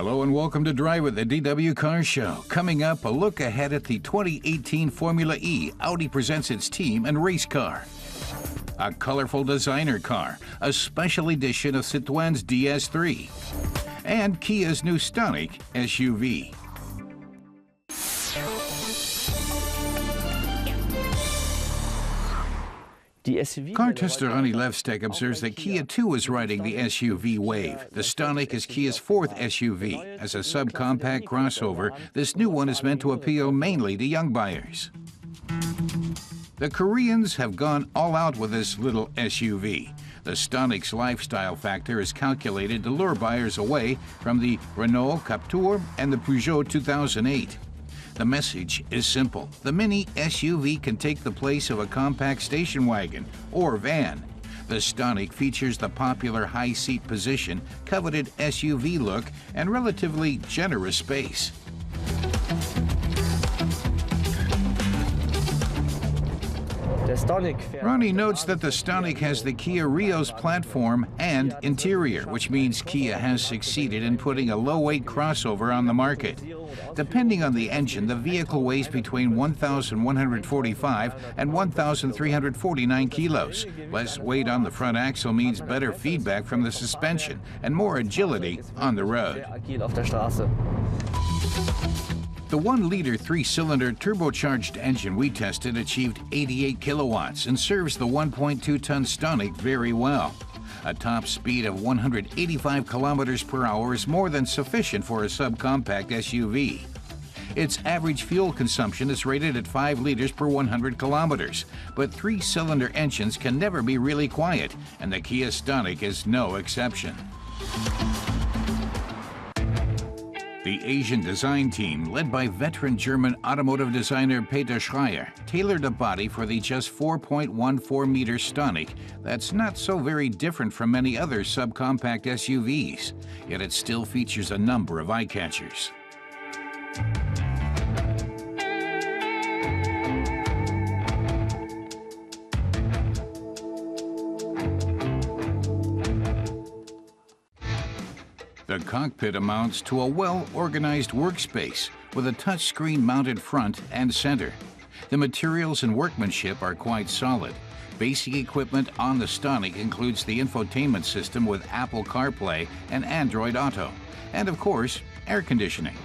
Hello and welcome to Drive at the DW Car Show. Coming up, a look ahead at the 2018 Formula E. Audi presents its team and race car. A colorful designer car, a special edition of Citroën's DS3. And Kia's new Stonic SUV. Car tester Ronnie Levstek observes that Kia too is riding the SUV wave. The Stonic is Kia's fourth SUV. As a subcompact crossover, this new one is meant to appeal mainly to young buyers. The Koreans have gone all out with this little SUV. The Stonic's lifestyle factor is calculated to lure buyers away from the Renault Captur and the Peugeot 2008. The message is simple. The mini SUV can take the place of a compact station wagon or van. The Stonic features the popular high seat position, coveted SUV look, and relatively generous space. Ronnie notes that the Stonic has the Kia Rio's platform and interior, which means Kia has succeeded in putting a low-weight crossover on the market. Depending on the engine, the vehicle weighs between 1,145 and 1,349 kilos. Less weight on the front axle means better feedback from the suspension and more agility on the road. The 1-liter 3-cylinder turbocharged engine we tested achieved 88 kilowatts and serves the 1.2-ton Stonic very well. A top speed of 185 kilometers per hour is more than sufficient for a subcompact SUV. Its average fuel consumption is rated at 5 liters per 100 kilometers, but 3-cylinder engines can never be really quiet, and the Kia Stonic is no exception. The Asian design team, led by veteran German automotive designer Peter Schreier, tailored a body for the just 4.14-meter Stonic that's not so very different from many other subcompact SUVs, yet it still features a number of eye-catchers. The cockpit amounts to a well-organized workspace with a touchscreen mounted front and center. The materials and workmanship are quite solid. Basic equipment on the Stonic includes the infotainment system with Apple CarPlay and Android Auto, and of course, air conditioning.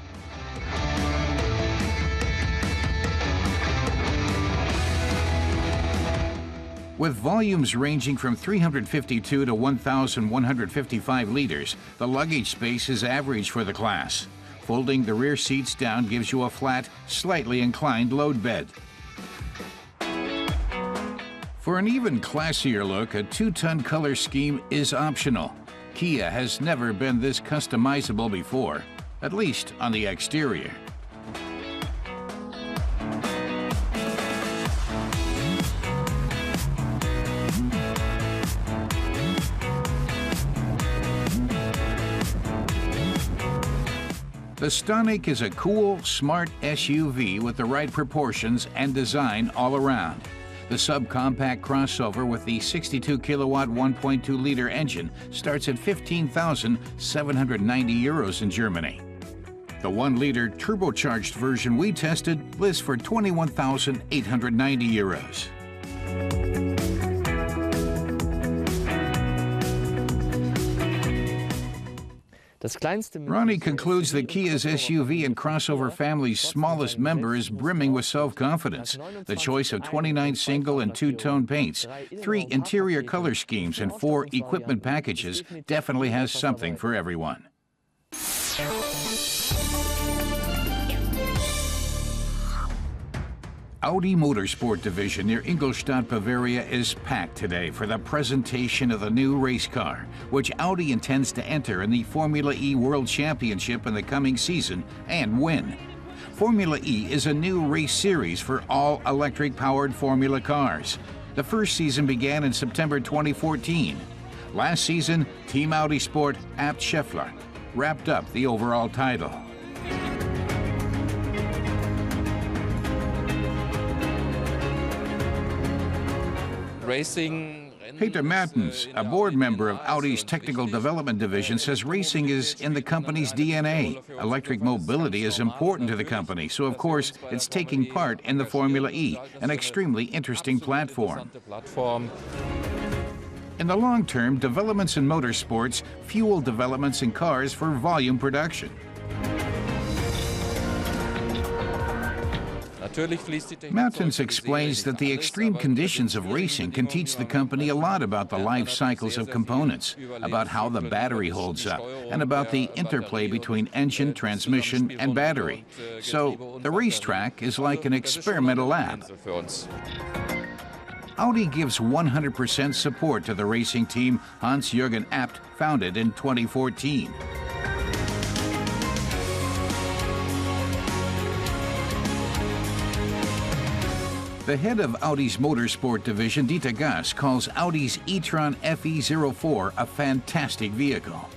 With volumes ranging from 352 to 1,155 liters, the luggage space is average for the class. Folding the rear seats down gives you a flat, slightly inclined load bed. For an even classier look, a 2-ton color scheme is optional. Kia has never been this customizable before, at least on the exterior. The Stonic is a cool, smart SUV with the right proportions and design all around. The subcompact crossover with the 62-kilowatt 1.2-liter engine starts at 15,790 euros in Germany. The 1-liter turbocharged version we tested lists for 21,890 euros. Ronnie concludes that Kia's SUV and crossover family's smallest member is brimming with self-confidence. The choice of 29 single and 2-tone paints, 3 interior color schemes, and 4 equipment packages definitely has something for everyone. Audi Motorsport Division near Ingolstadt, Bavaria is packed today for the presentation of the new race car, which Audi intends to enter in the Formula E World Championship in the coming season and win. Formula E is a new race series for all electric-powered Formula cars. The first season began in September 2014. Last season, Team Audi Sport Abt Scheffler wrapped up the overall title. Racing Peter Mertens, a board member of Audi's technical development division, says racing is in the company's DNA. Electric mobility is important to the company, so of course it's taking part in the Formula E, an extremely interesting platform. In the long term, developments in motorsports fuel developments in cars for volume production. Mertens explains that the extreme conditions of racing can teach the company a lot about the life cycles of components, about how the battery holds up, and about the interplay between engine, transmission, and battery. So the racetrack is like an experimental lab. Audi gives 100% support to the racing team Hans-Jürgen Abt founded in 2014. The head of Audi's motorsport division, Dieter Gass, calls Audi's e-tron FE04 a fantastic vehicle.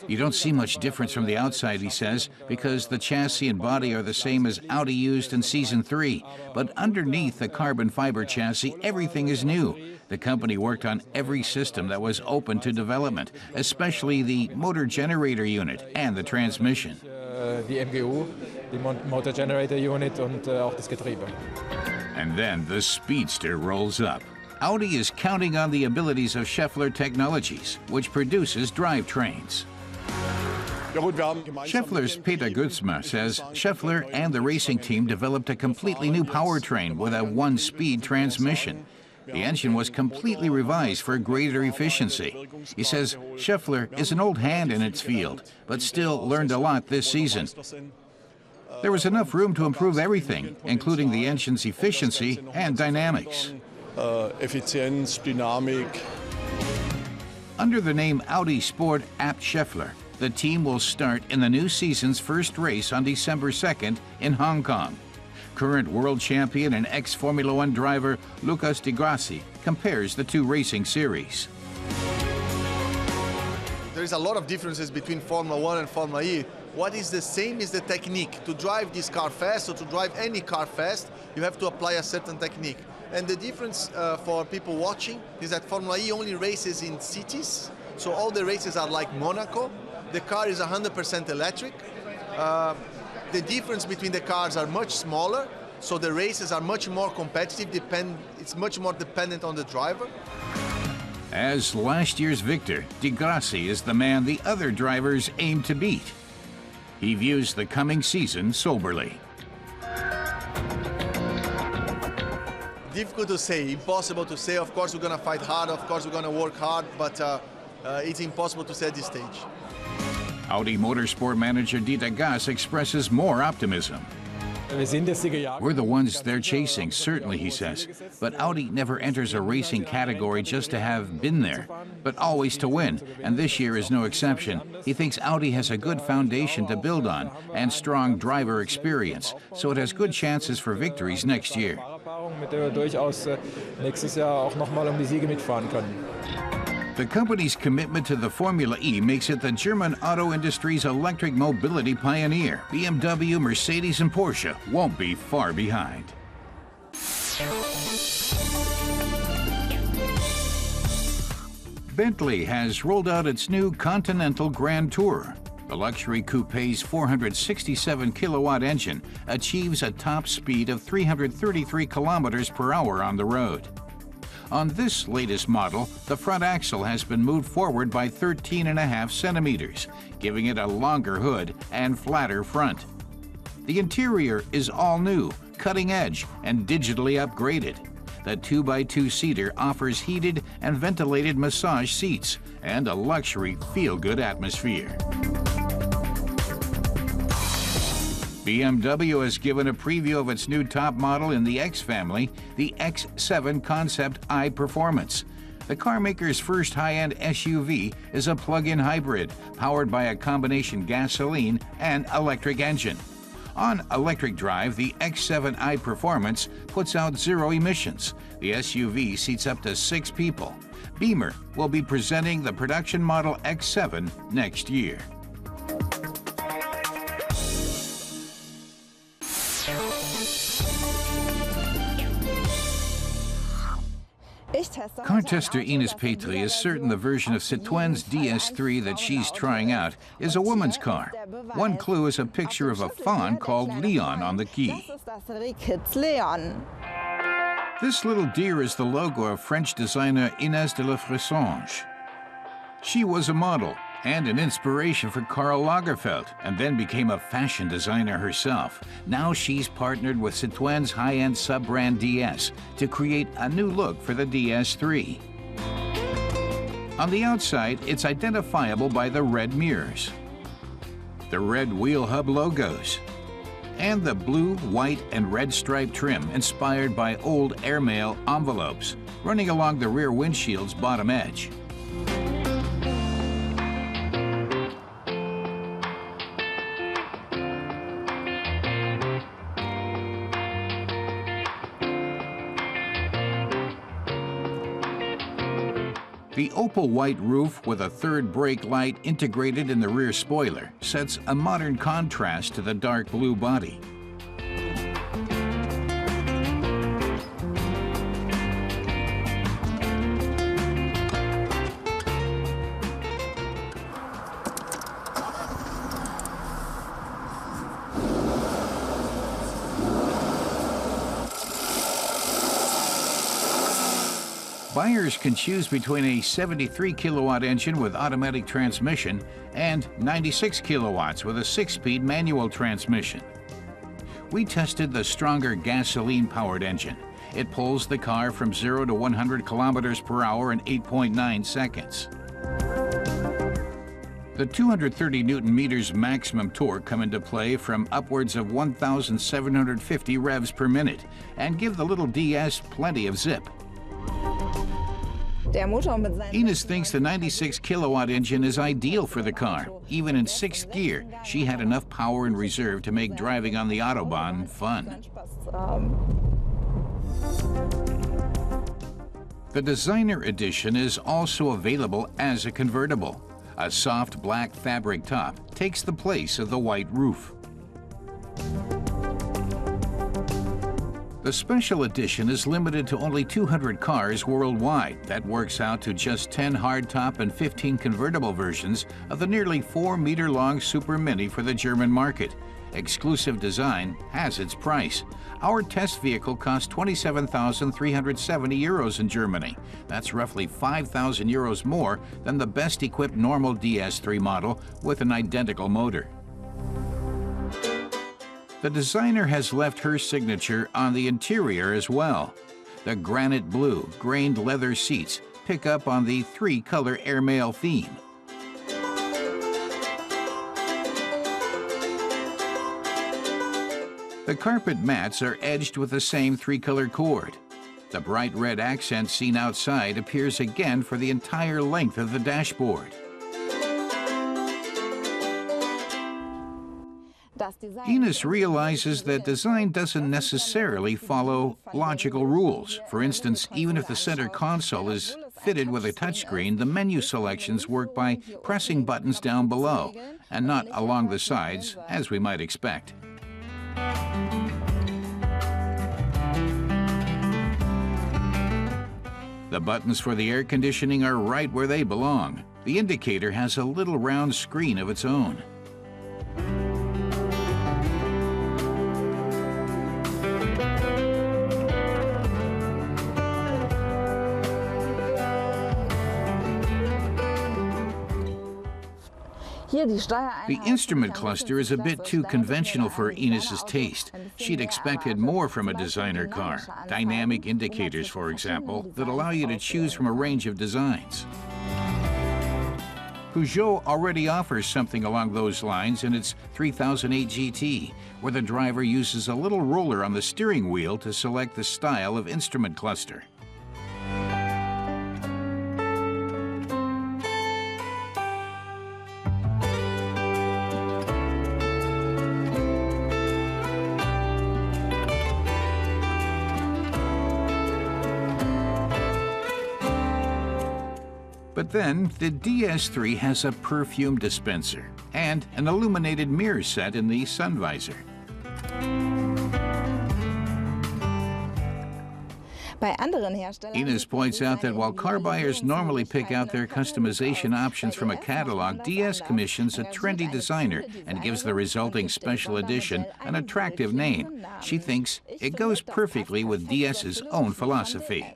You don't see much difference from the outside, he says, because the chassis and body are the same as Audi used in Season 3. But underneath the carbon fiber chassis, everything is new. The company worked on every system that was open to development, especially the motor generator unit and the transmission. Die motor generator unit und auch das Getriebe. And then the Speedster rolls up. Audi is counting on the abilities of Schaeffler Technologies, which produces drivetrains. Schaeffler's Peter Gutzmer says Schaeffler and the racing team developed a completely new powertrain with a one-speed transmission. The engine was completely revised for greater efficiency. He says Schaeffler is an old hand in its field, but still learned a lot this season. There was enough room to improve everything, including the engine's efficiency and dynamics. Effizienz, Dynamik. Under the name Audi Sport Abt Schaeffler, the team will start in the new season's first race on December 2nd in Hong Kong. Current world champion and ex-Formula 1 driver Lucas Di Grassi compares the two racing series. There is a lot of differences between Formula 1 and Formula E. What is the same is the technique. To drive this car fast, or to drive any car fast, you have to apply a certain technique. And the difference for people watching is that Formula E only races in cities, so all the races are like Monaco. The car is 100% electric. The difference between the cars are much smaller, so the races are much more competitive. It's much more dependent on the driver. As last year's victor, Di Grassi is the man the other drivers aim to beat. He views the coming season soberly. Difficult to say, impossible to say. Of course, we're going to fight hard. Of course, we're going to work hard, but it's impossible to say at this stage. Audi Motorsport manager Dieter Gass expresses more optimism. We're the ones they're chasing, certainly, he says. But Audi never enters a racing category just to have been there, but always to win, and this year is no exception. He thinks Audi has a good foundation to build on and strong driver experience, so it has good chances for victories next year. The company's commitment to the Formula E makes it the German auto industry's electric mobility pioneer. BMW, Mercedes, and Porsche won't be far behind. Bentley has rolled out its new Continental Grand Tourer. The luxury coupe's 467-kilowatt engine achieves a top speed of 333 kilometers per hour on the road. On this latest model, the front axle has been moved forward by 13.5 centimeters, giving it a longer hood and flatter front. The interior is all new, cutting edge, and digitally upgraded. The 2x2-seater offers heated and ventilated massage seats and a luxury feel-good atmosphere. BMW has given a preview of its new top model in the X family, the X7 Concept I Performance. The carmaker's first high-end SUV is a plug-in hybrid powered by a combination gasoline and electric engine. On electric drive, the X7i Performance puts out zero emissions. The SUV seats up to 6 people. Beamer will be presenting the production model X7 next year. Car tester Ines Petri is certain the version of Citroën's DS3 that she's trying out is a woman's car. One clue is a picture of a fawn called Leon on the key. This little deer is the logo of French designer Inès de la Fressange. She was a model and an inspiration for Karl Lagerfeld, and then became a fashion designer herself. Now she's partnered with Citroën's high-end sub-brand DS to create a new look for the DS3. On the outside, it's identifiable by the red mirrors, the red wheel hub logos, and the blue, white, and red striped trim inspired by old airmail envelopes running along the rear windshield's bottom edge. The opal white roof with a third brake light integrated in the rear spoiler sets a modern contrast to the dark blue body. Buyers can choose between a 73 kilowatt engine with automatic transmission and 96 kilowatts with a 6-speed manual transmission. We tested the stronger gasoline-powered engine. It pulls the car from 0 to 100 kilometers per hour in 8.9 seconds. The 230 Newton meters maximum torque come into play from upwards of 1,750 revs per minute and give the little DS plenty of zip. Ines thinks the 96 kilowatt engine is ideal for the car. Even in 6th gear, she had enough power in reserve to make driving on the Autobahn fun. The Designer Edition is also available as a convertible. A soft black fabric top takes the place of the white roof. The special edition is limited to only 200 cars worldwide. That works out to just 10 hardtop and 15 convertible versions of the nearly 4-meter-long Super Mini for the German market. Exclusive design has its price. Our test vehicle cost 27,370 euros in Germany. That's roughly 5,000 euros more than the best-equipped normal DS3 model with an identical motor. The designer has left her signature on the interior as well. The granite blue, grained leather seats pick up on the 3-color airmail theme. The carpet mats are edged with the same 3-color cord. The bright red accent seen outside appears again for the entire length of the dashboard. Ines realizes that design doesn't necessarily follow logical rules. For instance, even if the center console is fitted with a touchscreen, the menu selections work by pressing buttons down below and not along the sides, as we might expect. The buttons for the air conditioning are right where they belong. The indicator has a little round screen of its own. The instrument cluster is a bit too conventional for Ines's taste. She'd expected more from a designer car. Dynamic indicators, for example, that allow you to choose from a range of designs. Peugeot already offers something along those lines in its 3008 GT, where the driver uses a little roller on the steering wheel to select the style of instrument cluster. But then, the DS3 has a perfume dispenser and an illuminated mirror set in the sun visor. Ines points out that while car buyers normally pick out their customization options from a catalog, DS commissions a trendy designer and gives the resulting special edition an attractive name. She thinks it goes perfectly with DS's own philosophy.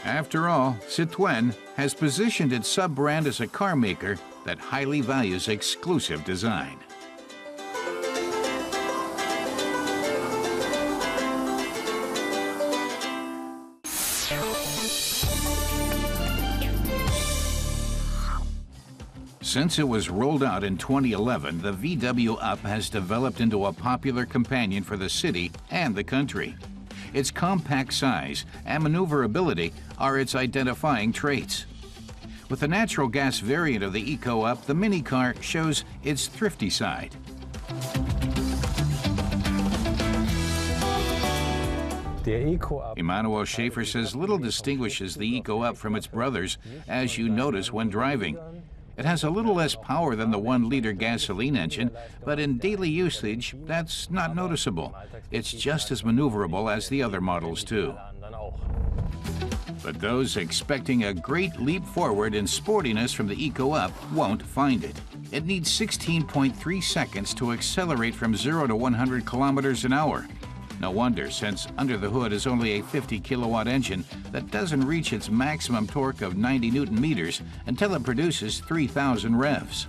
After all, Citroën has positioned its sub-brand as a car maker that highly values exclusive design. Since it was rolled out in 2011, the VW Up has developed into a popular companion for the city and the country. Its compact size and maneuverability are its identifying traits. With the natural gas variant of the EcoUp, the mini car shows its thrifty side. Emanuel Schaefer says little distinguishes the EcoUp from its brothers, as you notice when driving. It has a little less power than the 1-liter gasoline engine, but in daily usage, that's not noticeable. It's just as maneuverable as the other models, too. But those expecting a great leap forward in sportiness from the EcoUp won't find it. It needs 16.3 seconds to accelerate from 0 to 100 kilometers an hour. No wonder, since under the hood is only a 50-kilowatt engine that doesn't reach its maximum torque of 90 Newton meters until it produces 3,000 revs.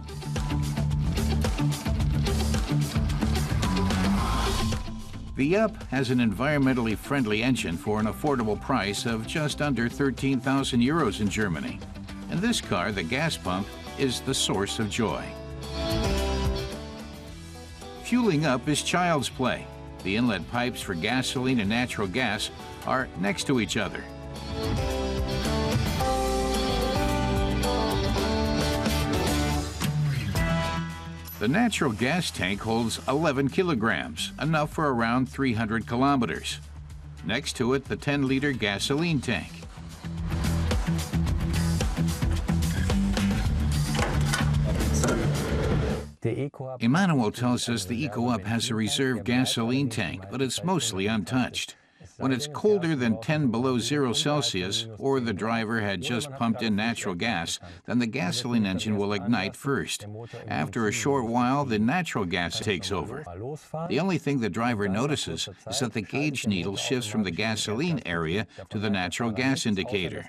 The Up has an environmentally friendly engine for an affordable price of just under 13,000 euros in Germany. In this car, the gas pump is the source of joy. Fueling up is child's play. The inlet pipes for gasoline and natural gas are next to each other. The natural gas tank holds 11 kilograms, enough for around 300 kilometers. Next to it, the 10-liter gasoline tank. Emanuel tells us the EcoUp has a reserve gasoline tank, but it's mostly untouched. When it's colder than 10 below 0 Celsius, or the driver had just pumped in natural gas, then the gasoline engine will ignite first. After a short while, the natural gas takes over. The only thing the driver notices is that the gauge needle shifts from the gasoline area to the natural gas indicator.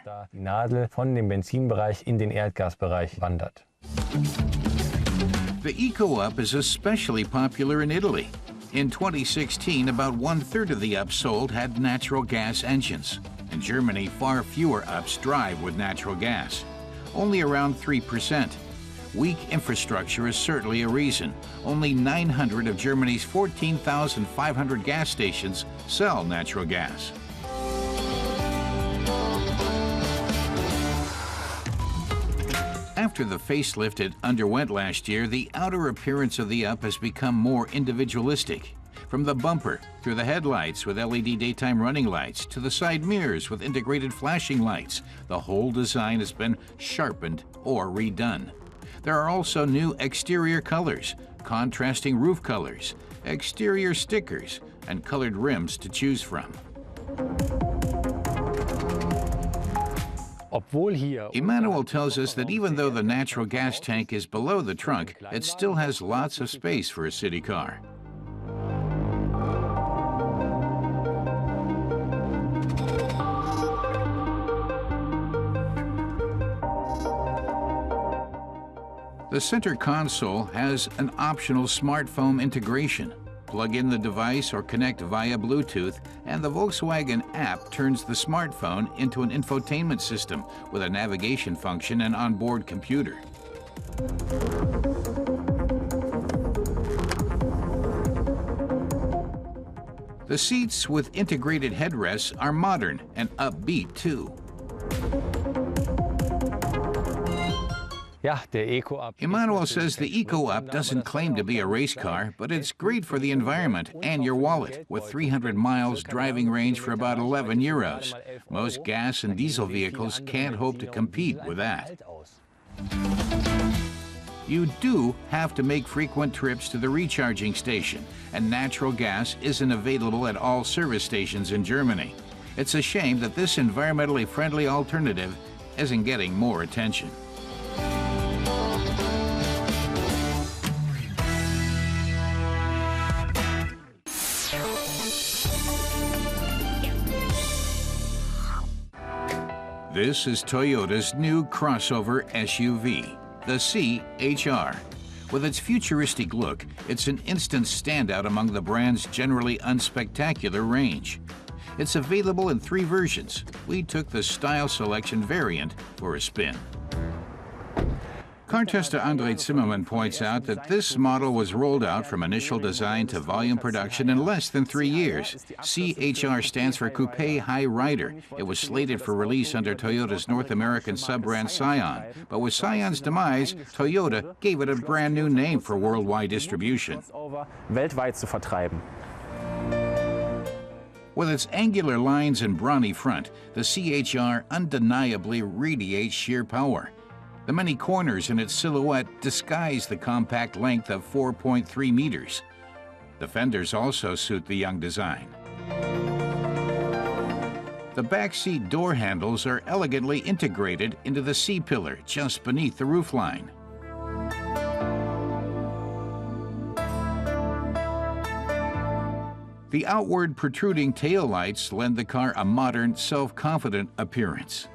The EcoUp is especially popular in Italy. In 2016, about 1/3 of the Ups sold had natural gas engines. In Germany, far fewer Ups drive with natural gas, only around 3%. Weak infrastructure is certainly a reason. Only 900 of Germany's 14,500 gas stations sell natural gas. After the facelift it underwent last year, the outer appearance of the Up has become more individualistic. From the bumper, through the headlights with LED daytime running lights, to the side mirrors with integrated flashing lights, the whole design has been sharpened or redone. There are also new exterior colors, contrasting roof colors, exterior stickers, and colored rims to choose from. Emanuel tells us that even though the natural gas tank is below the trunk, it still has lots of space for a city car. The center console has an optional smartphone integration. Plug in the device or connect via Bluetooth, and the Volkswagen app turns the smartphone into an infotainment system with a navigation function and onboard computer. The seats with integrated headrests are modern and upbeat too. Emanuel says the EcoUp doesn't claim to be a race car, but it's great for the environment and your wallet, with 300 miles driving range for about 11 euros. Most gas and diesel vehicles can't hope to compete with that. You do have to make frequent trips to the recharging station, and natural gas isn't available at all service stations in Germany. It's a shame that this environmentally friendly alternative isn't getting more attention. This is Toyota's new crossover SUV, the C-HR. With its futuristic look, it's an instant standout among the brand's generally unspectacular range. It's available in 3 versions. We took the Style Selection variant for a spin. Car tester Andre Zimmermann points out that this model was rolled out from initial design to volume production in less than 3 years. CHR stands for Coupe High Rider. It was slated for release under Toyota's North American sub-brand Scion, but with Scion's demise, Toyota gave it a brand new name for worldwide distribution. With its angular lines and brawny front, the CHR undeniably radiates sheer power. The many corners in its silhouette disguise the compact length of 4.3 meters. The fenders also suit the young design. The backseat door handles are elegantly integrated into the C-pillar just beneath the roofline. The outward protruding taillights lend the car a modern, self-confident appearance.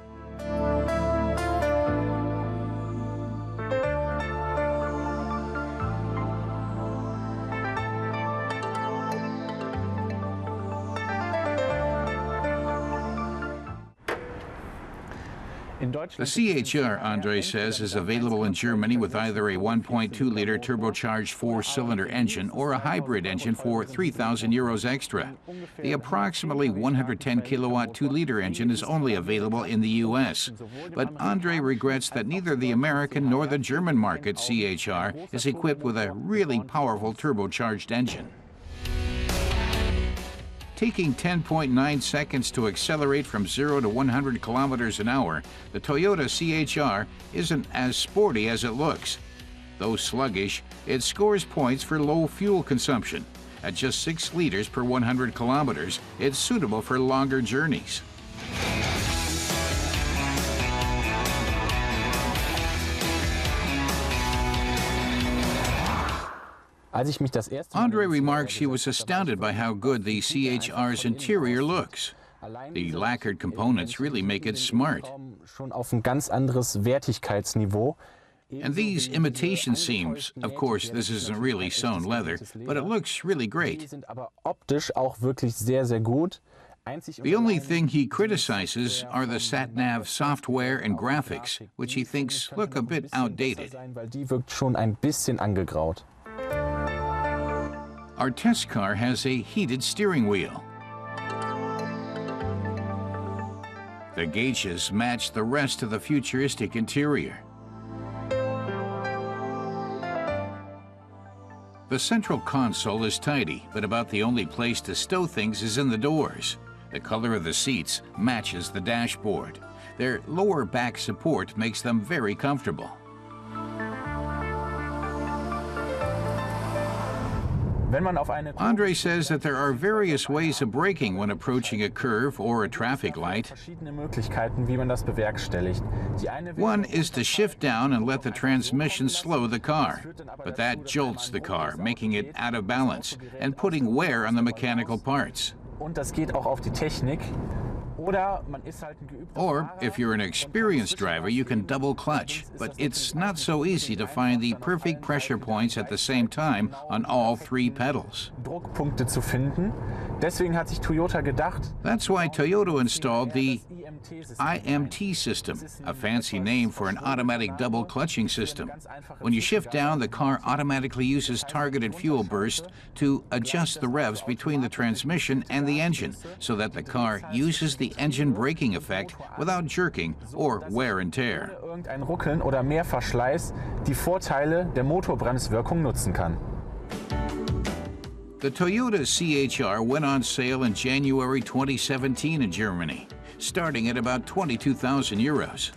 The CHR, Andre says, is available in Germany with either a 1.2-liter turbocharged 4-cylinder engine or a hybrid engine for €3,000 extra. The approximately 110-kilowatt 2-liter engine is only available in the U.S. But Andre regrets that neither the American nor the German market CHR is equipped with a really powerful turbocharged engine. Taking 10.9 seconds to accelerate from 0 to 100 kilometers an hour, the Toyota CHR isn't as sporty as it looks. Though sluggish, it scores points for low fuel consumption. At just 6 liters per 100 kilometers, it's suitable for longer journeys. Andre remarks he was astounded by how good the CHR's interior looks. The lacquered components really make it smart. And these imitation seams, of course, this isn't really sewn leather, but it looks really great. The only thing he criticizes are the sat-nav software and graphics, which he thinks look a bit outdated. Our test car has a heated steering wheel. The gauges match the rest of the futuristic interior. The central console is tidy, but about the only place to stow things is in the doors. The color of the seats matches the dashboard. Their lower back support makes them very comfortable. Andre says that there are various ways of braking when approaching a curve or a traffic light. One is to shift down and let the transmission slow the car, but that jolts the car, making it out of balance and putting wear on the mechanical parts. Or, if you're an experienced driver, you can double clutch, but it's not so easy to find the perfect pressure points at the same time on all 3 pedals. That's why Toyota installed the IMT system, a fancy name for an automatic double clutching system. When you shift down, the car automatically uses targeted fuel burst to adjust the revs between the transmission and the engine, so that the car uses the engine braking effect witut jerking or wear and tear. The Toyota CHR went on sale in January 2017 in Germany, starting at about €22,000.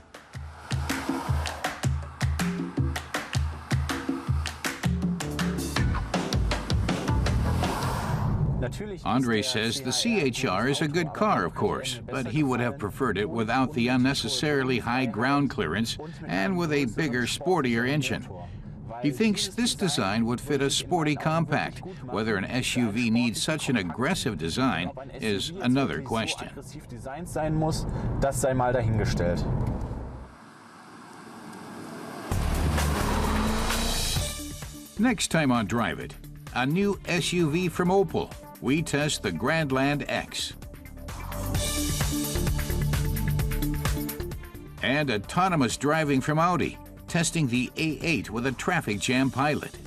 Andre says the CHR is a good car, of course, but he would have preferred it without the unnecessarily high ground clearance and with a bigger, sportier engine. He thinks this design would fit a sporty compact. Whether an SUV needs such an aggressive design is another question. Next time on Drive It, a new SUV from Opel. We test the Grandland X. And autonomous driving from Audi, testing the A8 with a traffic jam pilot.